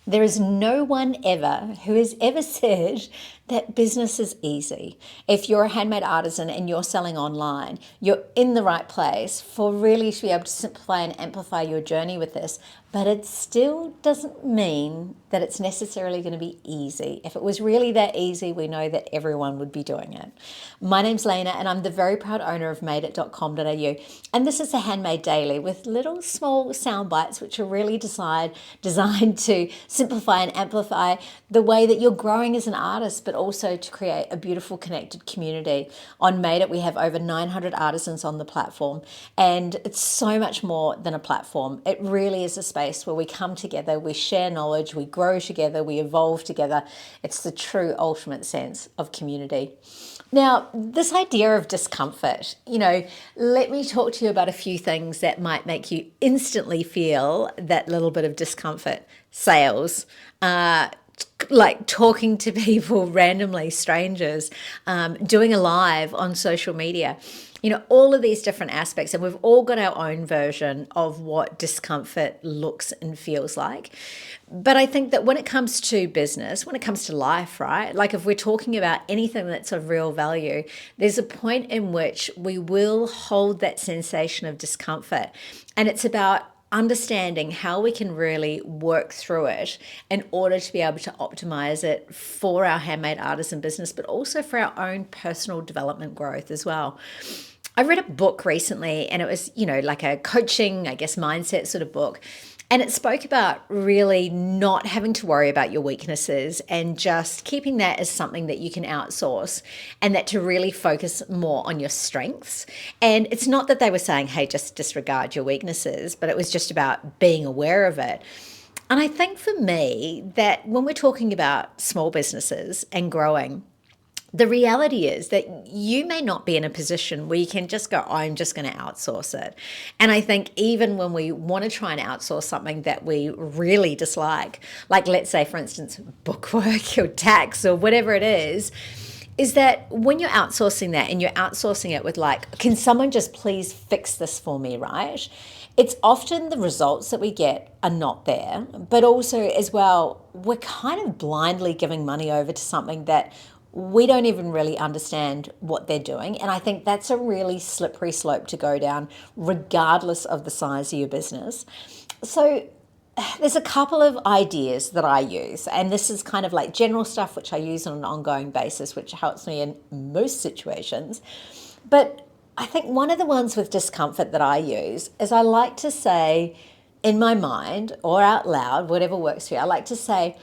There is no one ever who has ever said that business is easy. If you're a handmade artisan and you're selling online, you're in the right place for really to be able to simplify and amplify your journey with this. But it still doesn't mean that it's necessarily going to be easy. If it was really that easy, we know that everyone would be doing it. My name's Lena, and I'm the very proud owner of madeit.com.au. And this is a Handmade Daily with little small sound bites, which are really designed to simplify and amplify the way that you're growing as an artist, but also to create a beautiful connected community. On Made It, we have over 900 artisans on the platform, and it's so much more than a platform. It really is a space where we come together, we share knowledge, we grow together, we evolve together. It's the true ultimate sense of community. Now, this idea of discomfort, let me talk to you about a few things that might make you instantly feel that little bit of discomfort. Sales, like talking to people randomly, strangers, doing a live on social media, all of these different aspects. And we've all got our own version of what discomfort looks and feels like. But I think that when it comes to business, when it comes to life, right? Like if we're talking about anything that's of real value, there's a point in which we will hold that sensation of discomfort. And it's about understanding how we can really work through it in order to be able to optimize it for our handmade artisan business, but also for our own personal development growth as well. I read a book recently, and it was, like a coaching, I guess, mindset sort of book. And it spoke about really not having to worry about your weaknesses and just keeping that as something that you can outsource, and that to really focus more on your strengths. And it's not that they were saying, hey, just disregard your weaknesses, but it was just about being aware of it. And I think for me that when we're talking about small businesses and growing, the reality is that you may not be in a position where you can just go, I'm just going to outsource it. And I think even when we want to try and outsource something that we really dislike, like let's say, for instance, bookwork or tax or whatever it is that when you're outsourcing that and you're outsourcing it with like, can someone just please fix this for me, right? It's often the results that we get are not there, but also as well, we're kind of blindly giving money over to something that we don't even really understand what they're doing. And I think that's a really slippery slope to go down, regardless of the size of your business. So there's a couple of ideas that I use, and this is kind of like general stuff which I use on an ongoing basis, which helps me in most situations. But I think one of the ones with discomfort that I use is I like to say in my mind or out loud, whatever works for you, I like to say,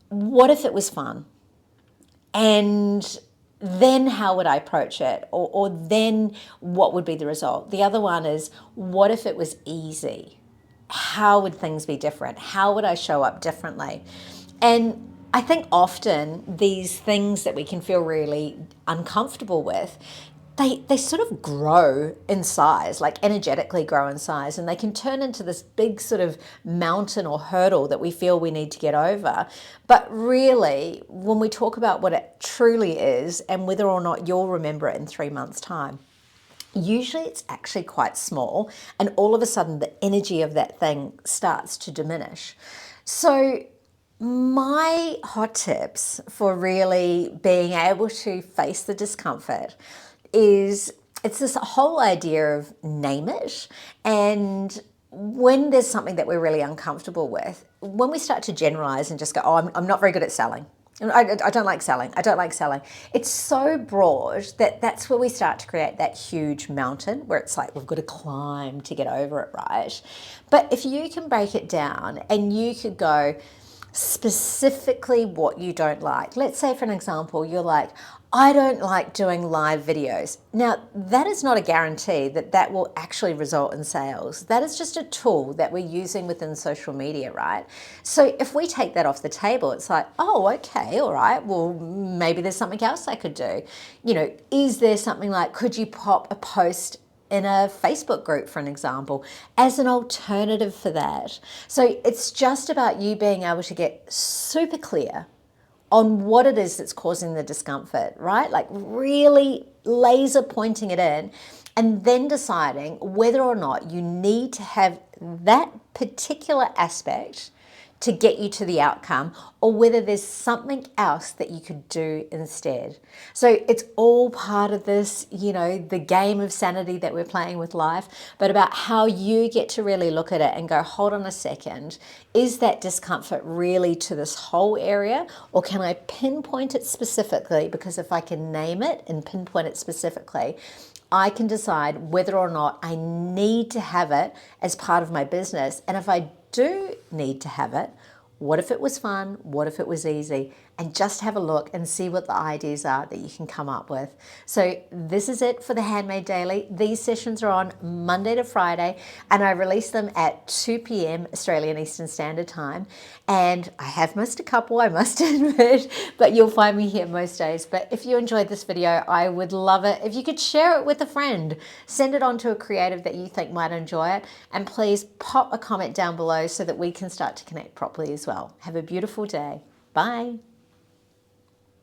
what if it was fun? And then how would I approach it? Or then what would be the result? The other one is, what if it was easy? How would things be different? How would I show up differently? And I think often these things that we can feel really uncomfortable with, they sort of grow in size, like energetically grow in size, and they can turn into this big sort of mountain or hurdle that we feel we need to get over. But really, when we talk about what it truly is and whether or not you'll remember it in 3 months' time, usually it's actually quite small, and all of a sudden the energy of that thing starts to diminish. So my hot tips for really being able to face the discomfort is it's this whole idea of name it. And when there's something that we're really uncomfortable with, when we start to generalize and just go, oh, I'm not very good at selling. I don't like selling. I don't like selling. It's so broad that that's where we start to create that huge mountain where it's like we've got to climb to get over it, right? But if you can break it down and you could go specifically what you don't like. Let's say, for an example, you're like, I don't like doing live videos. Now, that is not a guarantee that that will actually result in sales. That is just a tool that we're using within social media, right? So if we take that off the table, it's like, oh, okay, all right, well, maybe there's something else I could do. Is there something like, could you pop a post in a Facebook group, for an example, as an alternative for that? So it's just about you being able to get super clear on what it is that's causing the discomfort, right? Like really laser pointing it in, and then deciding whether or not you need to have that particular aspect to get you to the outcome, or whether there's something else that you could do instead. So it's all part of this, the game of sanity that we're playing with life, but about how you get to really look at it and go, hold on a second, is that discomfort really to this whole area, or can I pinpoint it specifically? Because if I can name it and pinpoint it specifically, I can decide whether or not I need to have it as part of my business. And if I do need to have it, what if it was fun? What if it was easy? And just have a look and see what the ideas are that you can come up with. So this is it for the Handmade Daily. These sessions are on Monday to Friday, and I release them at 2 p.m. Australian Eastern Standard Time. And I have missed a couple, I must admit, but you'll find me here most days. But if you enjoyed this video, I would love it if you could share it with a friend. Send it on to a creative that you think might enjoy it. And please pop a comment down below so that we can start to connect properly as well. Have a beautiful day. Bye.